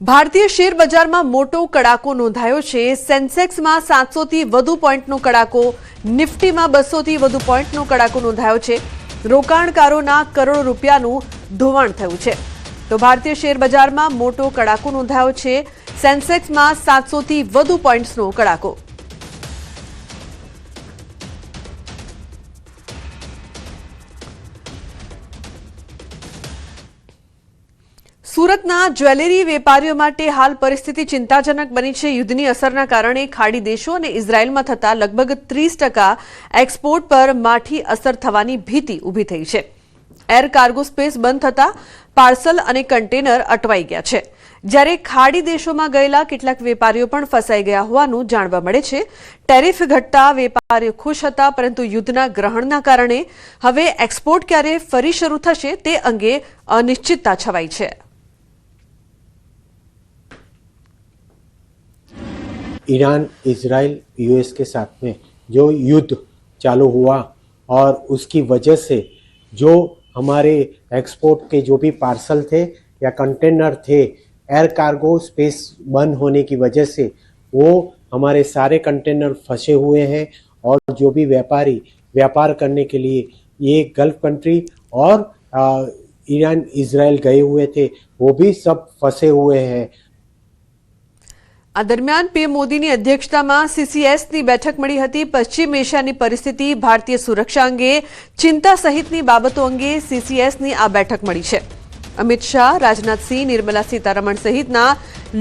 ભારતીય શેર બજારમાં મોટો કડાકો નોંધાયો છે। સેન્સેક્સમાં 700 થી વધુ પોઈન્ટનો કડાકો, નિફ્ટીમાં 200 થી વધુ પોઈન્ટનો કડાકો નોંધાયો છે। રોકાણકારોના કરોડો રૂપિયાનું ધોવાણ થયું છે। તો ભારતીય શેર બજારમાં મોટો કડાકો નોંધાયો છે। સેન્સેક્સમાં 700 થી વધુ પોઈન્ટ્સનો કડાકો। સુરતના જ્વેલરી વેપારીઓ માટે હાલ પરિસ્થિતિ ચિંતાજનક બની છે। યુદ્ધની અસરના કારણે ખાડી દેશો અને ઇઝરાયલમાં થતા લગભગ 30% એક્સપોર્ટ પર માઠી અસર થવાની ભીતિ ઊભી થઈ છે। એર કાર્ગો સ્પેસ બંધ થતા પાર્સલ અને કન્ટેનર અટવાઈ ગયા છે, જ્યારે ખાડી દેશોમાં ગયેલા કેટલાક વેપારીઓ પણ ફસાઈ ગયા હોવાનું જાણવા મળે છે। ટેરિફ ઘટતા વેપારીઓ ખુશ હતા, પરંતુ યુદ્ધના ગ્રહણના કારણે હવે એક્સપોર્ટ ક્યારે ફરી શરૂ થશે તે અંગે અનિશ્ચિતતા છવાઈ છે। ईरान, इजराइल, यूएस के साथ में जो युद्ध चालू हुआ और उसकी वजह से जो हमारे एक्सपोर्ट के जो भी पार्सल थे या कंटेनर थे, एयर कार्गो स्पेस बंद होने की वजह से वो हमारे सारे कंटेनर फंसे हुए हैं और जो भी व्यापारी व्यापार करने के लिए ये गल्फ कंट्री और ईरान, इजराइल गए हुए थे, वो भी सब फंसे हुए हैं। આ દરમિયાન પીએમ મોદીની અધ્યક્ષતામાં સીસીએસની બેઠક મળી હતી। પશ્ચિમ એશિયાની પરિસ્થિતિ, ભારતીય સુરક્ષા અંગે ચિંતા સહિતની બાબતો અંગે સીસીએસની આ બેઠક મળી છે। અમિત શાહ, રાજનાથસિંહ, નિર્મલા સીતારમણ સહિતના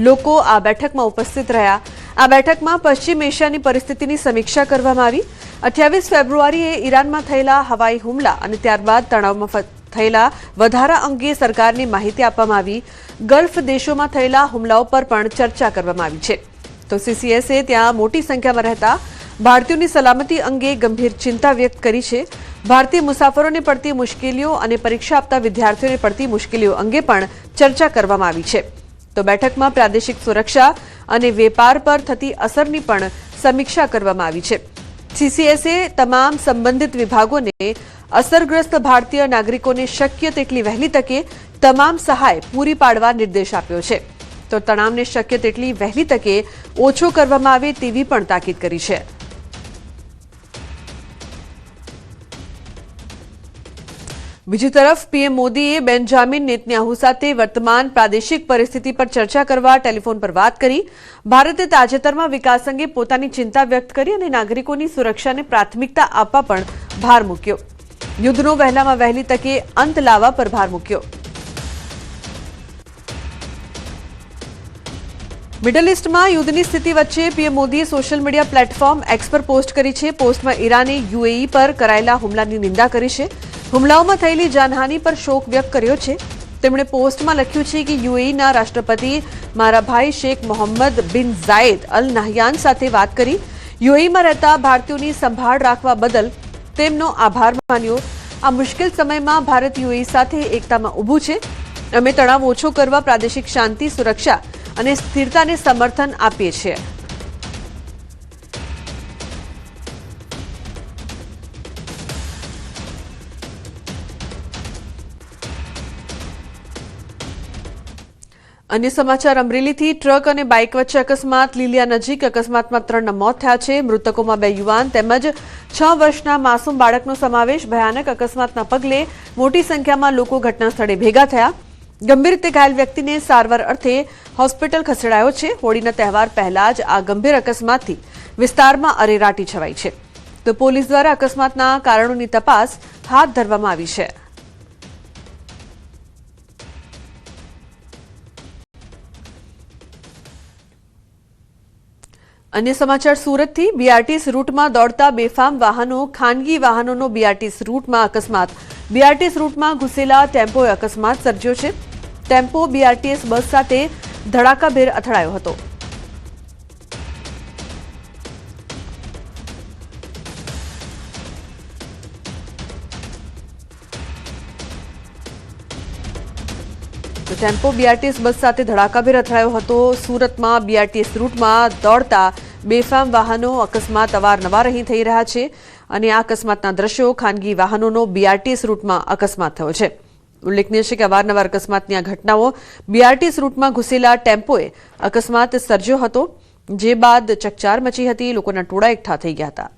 લોકો આ બેઠકમાં ઉપસ્થિત રહ્યા। આ બેઠકમાં પશ્ચિમ એશિયાની પરિસ્થિતિની સમીક્ષા કરવામાં આવી। 28 ફેબ્રુઆરીએ ઈરાનમાં થયેલા હવાઈ હુમલા અને ત્યારબાદ તણાવમાં થયેલા વધારા અંગે સરકારને માહિતી આપવામાં આવી। ગલ્ફ દેશોમાં થયેલા હુમલાઓ પર પણ ચર્ચા કરવામાં આવી છે। તો સીસીએસે ત્યાં મોટી સંખ્યામાં રહેતા ભારતીયોની સલામતી અંગે ગંભીર ચિંતા વ્યક્ત કરી છે। ભારતીય મુસાફરોને પડતી મુશ્કેલીઓ અને પરીક્ષા આપતા વિદ્યાર્થીઓને પડતી મુશ્કેલીઓ અંગે પણ ચર્ચા કરવામાં આવી છે। તો બેઠકમાં પ્રાદેશિક સુરક્ષા અને વેપાર પર થતી અસરની પણ સમીક્ષા કરવામાં આવી છે। સીસીએસે તમામ સંબંધિત વિભાગોને અસરગ્રસ્ત ભારતીય નાગરિકોને શક્ય તેટલી વહેલી તકે તમામ સહાય પૂરી પાડવા નિર્દેશ આપ્યો છે। તો તણાવને શક્ય તેટલી વહેલી તકે ઓછો કરવામાં આવે તેવી પણ તાકીદ કરી છે। બીજી તરફ પીએમ મોદીએ બેન્જામિન નેતન્યાહુ સાથે વર્તમાન પ્રાદેશિક પરિસ્થિતિ પર ચર્ચા કરવા ટેલિફોન પર વાત કરી। ભારતે તાજેતરમાં વિકાસ અંગે પોતાની ચિંતા વ્યક્ત કરી અને નાગરિકોની સુરક્ષાને પ્રાથમિકતા આપવા પણ ભાર મૂક્યો। યુદ્ધનો વહેલામાં વહેલી તકે અંત લાવવા પર ભાર મૂક્યો। મિડલ ઇસ્ટમાં યુદ્ધની સ્થિતિ વચ્ચે પીએમ મોદીએ સોશિયલ મીડિયા પ્લેટફોર્મ એક્સ પર પોસ્ટ કરી છે। પોસ્ટમાં ઈરાને યુએઈ પર કરાયેલા હુમલાની નિંદા કરી છે। હુમલાઓમાં થયેલી જાનહાનિ પર શોક વ્યક્ત કર્યો છે। તેમણે પોસ્ટમાં લખ્યું છે કે યુએઈના રાષ્ટ્રપતિ મારા ભાઈ શેખ મોહમ્મદ બિન ઝાયદ અલ નહયાન સાથે વાત કરી। યુએઈમાં રહેતા ભારતીયોની સંભાળ રાખવા બદલ તેમનો આભાર માન્યો। આ મુશ્કેલ સમયમાં ભારત યુએઈ સાથે એકતામાં ઊભું છે। અમે તણાવ ઓછો કરવા, પ્રાદેશિક શાંતિ, સુરક્ષા અને સ્થિરતાને સમર્થન આપીએ છીએ। અન્ય સમાચાર અમરેલીથી ટ્રક અને બાઇક વચ્ચે અકસ્માત, લીલિયા નજીક અકસ્માતમાં 3ના મોત થયા છે। મૃતકોમાં 2 યુવાન તેમજ 6 વર્ષના માસૂમ બાળકનો સમાવેશ। ભયાનક અકસ્માતના પગલે મોટી સંખ્યામાં લોકો ઘટના સ્થળે ભેગા થયા। ગંભીર રીતે ઘાયલ વ્યક્તિને સારવાર અર્થે હોસ્પિટલ ખસેડાયો છે। હોળીના તહેવાર પહેલા જ આ ગંભીર અકસ્માતથી વિસ્તારમાં અરેરાટી છવાઈ છે। તો પોલીસ દ્વારા અકસ્માતના કારણોની તપાસ હાથ ધરવામાં આવી છે। અન્ય સમાચાર સુરતથી બીઆરટીએસ રૂટમાં દોડતા બેફામ વાહનો, ખાનગી વાહનોનો બીઆરટીએસ રૂટમાં અકસ્માત। બીઆરટીએસ રૂટમાં ઘૂસેલા ટેમ્પોએ અકસ્માત સર્જ્યો છે। ટેમ્પો બીઆરટીએસ બસ સાથે ધડાકાભેર અથડાયો હતો। ટેમ્પો બીઆરટીએસ બસ સાથે ધડાકાભેર અથડાયો હતો। સુરતમાં બીઆરટીએસ રૂટમાં દોડતા બેફામ વાહનો અકસ્માત અવારનવાર અહીં થઈ રહ્યા છે અને આ અકસ્માતના દ્રશ્યો ખાનગી વાહનોનો બીઆરટીએસ રૂટમાં અકસ્માત થયો છે। ઉલ્લેખનીય છે કે અવારનવાર અકસ્માતની આ ઘટનાઓ બીઆરટીએસ રૂટમાં ઘૂસેલા ટેમ્પોએ અકસ્માત સર્જ્યો હતો, જે બાદ ચકચાર મચી હતી, લોકોના ટોળા એકઠા થઈ ગયા હતા.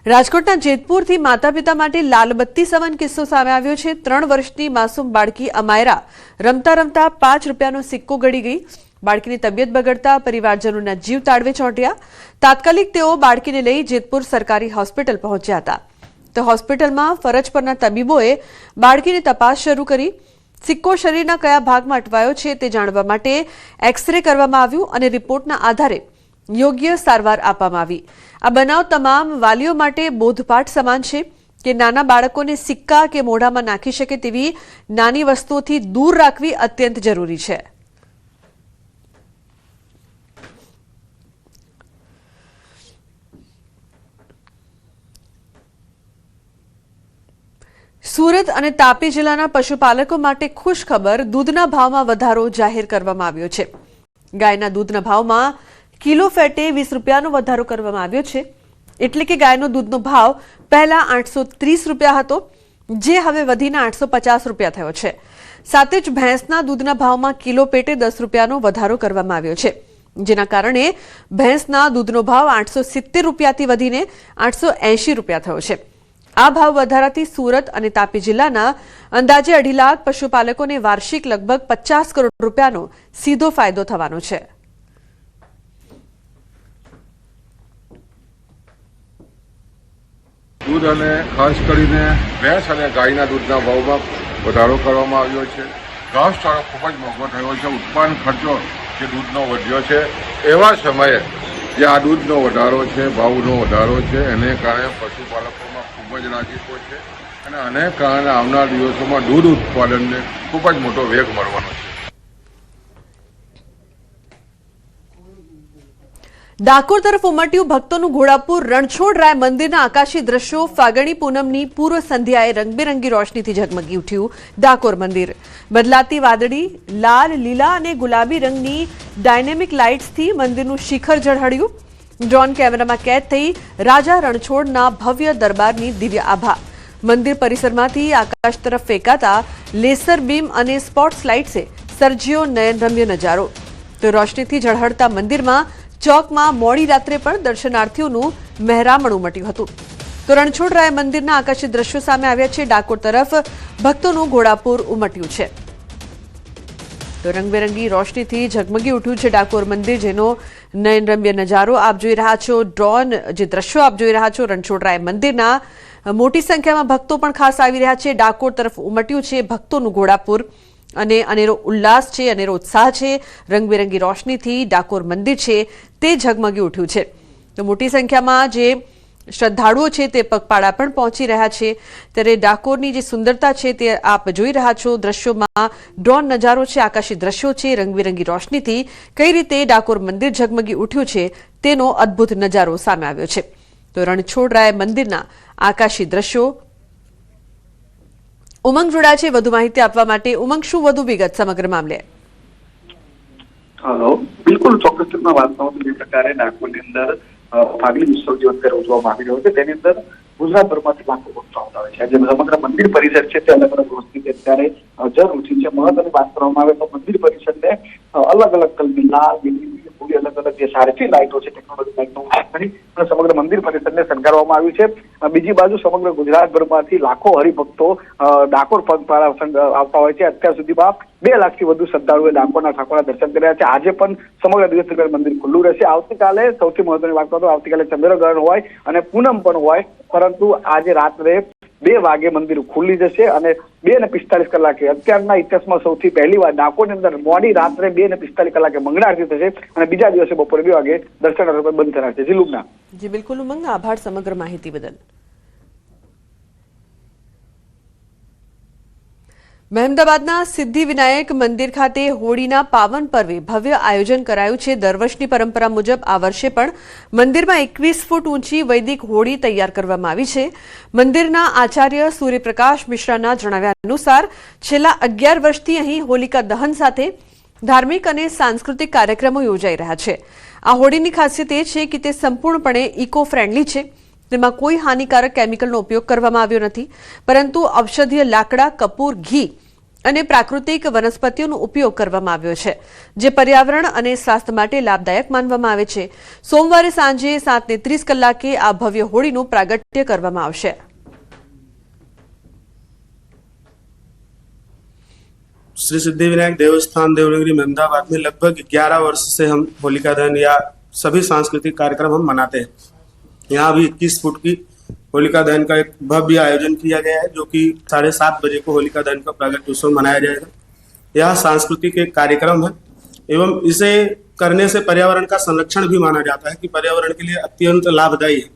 રાજકોટના જેતપુરથી માતા પિતા માટે લાલબત્તી સમાન કિસ્સો સામે આવ્યો છે. 3 વર્ષની માસૂમ બાળકી અમાયરા રમતા રમતા 5 રૂપિયાનો સિક્કો ગળી ગઈ. બાળકીની તબિયત બગડતા પરિવારજનોના જીવ તાળવે ચોંટ્યા. તાત્કાલિક તેઓ બાળકીને લઈ જેતપુર સરકારી હોસ્પિટલ પહોંચ્યા હતા. તો હોસ્પિટલમાં ફરજ પરના તબીબોએ બાળકીની તપાસ શરૂ કરી. સિક્કો શરીરના કયા ભાગમાં અટવાયો છે તે જાણવા માટે એક્સરે કરવામાં આવ્યું અને રિપોર્ટના આધારે યોગ્ય સારવાર આપવામાં આવી. આ બનાવ તમામ વાલીઓ માટે બોધપાઠ સમાન છે કે નાના બાળકોને સિક્કા કે મોઢામાં નાખી શકે તેવી નાની વસ્તુઓથી દૂર રાખવી અત્યંત જરૂરી છે. સુરત અને તાપી જિલ્લાના પશુપાલકો માટે ખુશ ખબર, દૂધના ભાવમાં વધારો જાહેર કરવામાં આવ્યો છે. ગાયના દૂધના ભાવમાં કિલો ફેટે 20 રૂપિયાનો વધારો કરવામાં આવ્યો છે. એટલે કે ગાયનો દૂધનો ભાવ પહેલા 830 રૂપિયા હતો, જે હવે વધીને 850 રૂપિયા થયો છે. સાથે જ ભેંસના દૂધના ભાવમાં કિલો પેટે 10 રૂપિયાનો વધારો કરવામાં આવ્યો છે, જેના કારણે ભેંસના દૂધનો ભાવ 870 રૂપિયાથી વધીને 880 રૂપિયા થયો છે. આ ભાવ વધારાથી સુરત અને તાપી જિલ્લાના અંદાજે 2.5 લાખ પશુપાલકોને વાર્ષિક લગભગ 50 કરોડ રૂપિયાનો સીધો ફાયદો થવાનો છે. દૂધ અને ખાસ કરીને ભેંસ અને ગાયના દૂધના ભાવમાં વધારો કરવામાં આવ્યો છે. ઘાસચારો ખૂબ જ મોંઘો થયો છે. ઉત્પાદન ખર્ચો જે દૂધનો વધ્યો છે, એવા સમયે જે આ દૂધનો વધારો છે, ભાવનો વધારો છે, એને કારણે પશુપાલકોમાં ખૂબ જ રાજીપો છે અને આને કારણે આવનાર દિવસોમાં દૂધ ઉત્પાદનને ખૂબ જ મોટો વેગ મળવાનો છે. ડાકોર તરફ ઉમટ્યું ભક્તોનું ઘોડાપુર. રણછોડરાય મંદિરના આકાશી દ્રશ્યો. ફાગણી પૂનમની પૂર્વ સંધ્યાએ રંગબેરંગી રોશનીથી ઝગમગી ઉઠ્યું ડાકોર મંદિર. બદલાતી વાદળી, લાલ, લીલા અને ગુલાબી રંગની ડાયનેમિક લાઇટ્સથી મંદિરનું શિખર ઝળહળ્યું. ડ્રોન કેમેરામાં કેદ થઈ રાજા રણછોડના ભવ્ય દરબારની દિવ્ય આભા. મંદિર પરિસરમાંથી આકાશ તરફ ફેંકાતા લેસર બીમ અને સ્પોટ્સ લાઇટ્સે સર્જ્યો નયનરમ્ય નજારો. તો રોશનીથી ઝળહળતા મંદિરમાં ચોકમાં મોડી રાત્રે પણ દર્શનાર્થીઓનું મહેરામણ ઉમટ્યું હતું. તો રણછોડરાય મંદિરના આકાશી દ્રશ્યો સામે આવ્યા છે. ડાકોર તરફ ભક્તોનું ઘોડાપુર ઉમટ્યું છે. તો રંગબેરંગી રોશનીથી ઝગમગી ઉઠ્યું છે ડાકોર મંદિર, જેનો નયનરમ્ય નજારો આપ જોઈ રહ્યા છો. ડ્રોન જે દ્રશ્યો આપ જોઈ રહ્યા છો રણછોડરાય મંદિરના, મોટી સંખ્યામાં ભક્તો પણ ખાસ આવી રહ્યા છે. ડાકોર તરફ ઉમટ્યું છે ભક્તોનું ઘોડાપુર અને અનેરો ઉલ્લાસ છે, અનેરો ઉત્સાહ છે. રંગબેરંગી રોશનીથી ડાકોર મંદિર છે તે ઝગમગી ઉઠ્યું છે. તો મોટી સંખ્યામાં જે શ્રદ્ધાળુઓ છે તે પગપાળા પણ પહોંચી રહ્યા છે. ત્યારે ડાકોરની જે સુંદરતા છે તે આપ જોઈ રહ્યા છો. દ્રશ્યોમાં ડ્રોન નજારો છે, આકાશી દ્રશ્યો છે, રંગબેરંગી રોશનીથી કઈ રીતે ડાકોર મંદિર ઝગમગી ઉઠ્યું છે તેનો અદ્ભુત નજારો સામે આવ્યો છે. તો રણછોડરાય મંદિરના આકાશી દ્રશ્યો. ઉમંગ જોડાયા છે વધુ માહિતી આપવા માટે. ઉમંગ, શું વધુ વિગત સમગ્ર મામલે? હેલો, બિલકુલ ચોક્કસ રીતના વાત કરું તો જે પ્રકારે ડાકોરની અંદર ફાગણી ઉત્સવ જે અત્યારે ઉજવવામાં આવી રહ્યો છે, તેની અંદર ગુજરાતભરમાંથી લાખો ભક્તો આવતા હોય છે. જે સમગ્ર મંદિર પરિસર છે તે અલગ અલગ રોશની અત્યારે જરૂરી છે. મહત્વની વાત કરવામાં આવે તો મંદિર પરિસરને અલગ અલગ કલરની લાલ, લીલી, પૂરી અલગ અલગ જે સારથી લાઇટો છે, ટેકનોલોજી લાઇટનો ઉપયોગ કરી અને સમગ્ર મંદિર પરિસરને શણગારવામાં આવ્યું છે. બીજી બાજુ સમગ્ર ગુજરાતભરમાંથી લાખો હરિભક્તો ડાકોર પગપાળા આવતા હોય છે. અત્યાર સુધીમાં 2 લાખથી વધુ શ્રદ્ધાળુઓએ ડાકોરના ઠાકોરના દર્શન કર્યા છે. આજે પણ સમગ્ર દિવસ દરમિયાન મંદિર ખુલ્લું રહેશે. આવતીકાલે સૌથી મહત્વની વાત કરો, આવતીકાલે ચંદ્રગ્રહણ હોય અને પૂનમ પણ હોય, પરંતુ આજે રાત્રે 2 વાગે મંદિર ખુલ્લી જશે અને 2:45 કલાકે અત્યારના ઇતિહાસમાં સૌથી પહેલી વાર ડાકોરની અંદર મોડી રાત્રે 2:45 કલાકે મંગળા આરતી થશે અને બીજા દિવસે બપોરે 2 વાગે દર્શનાર્થીઓ બંધ થશે. જી લુબના. જી બિલકુલ ઉમંગ, આભાર સમગ્ર માહિતી બદલ. મહેમદાબાદના સિદ્ધિવિનાયક મંદિર ખાતે હોળીના પાવન પર્વે ભવ્ય આયોજન કરાયું છે. દર વર્ષની પરંપરા મુજબ આ વર્ષે પણ મંદિરમાં 21 ફૂટ ઊંચી વૈદિક હોળી તૈયાર કરવામાં આવી છે. મંદિરના આચાર્ય સૂર્યપ્રકાશ મિશ્રાના જણાવ્યા અનુસાર છેલ્લા 11 વર્ષથી અહીં હોલિકા દહન સાથે ધાર્મિક અને સાંસ્કૃતિક કાર્યક્રમો યોજાઈ રહ્યા છે. આ હોડીની ખાસિયત એ છે કે તે સંપૂર્ણપણે ઇકો ફ્રેન્ડલી છે. તેમાં કોઈ હાનિકારક કેમિકલનો ઉપયોગ કરવામાં આવ્યો નથી, પરંતુ ઔષધીય લાકડા, કપૂર, ઘી અને પ્રાકૃતિક વનસ્પતિઓનો ઉપયોગ કરવામાં આવ્યો છે, જે પર્યાવરણ અને સ્વાસ્થ્ય માટે લાભદાયક માનવામાં આવે છે. સોમવારે સાંજે 7:30 કલાકે આ ભવ્ય હોડીનું પ્રાગટ્ય કરવામાં આવશે. श्री सिद्धिविनायक देवस्थान देवनगरी अहमदाबाद में लगभग 11 वर्ष से हम होलिका दहन या सभी सांस्कृतिक कार्यक्रम हम मनाते हैं. यहाँ भी 21 फुट की होलिका दहन का एक भव्य आयोजन किया गया है, जो कि 7:30 बजे को होलिका दहन का प्रागट्य उत्सव मनाया जाएगा. यह सांस्कृतिक एक कार्यक्रम है एवं इसे करने से पर्यावरण का संरक्षण भी माना जाता है कि पर्यावरण के लिए अत्यंत लाभदायी है.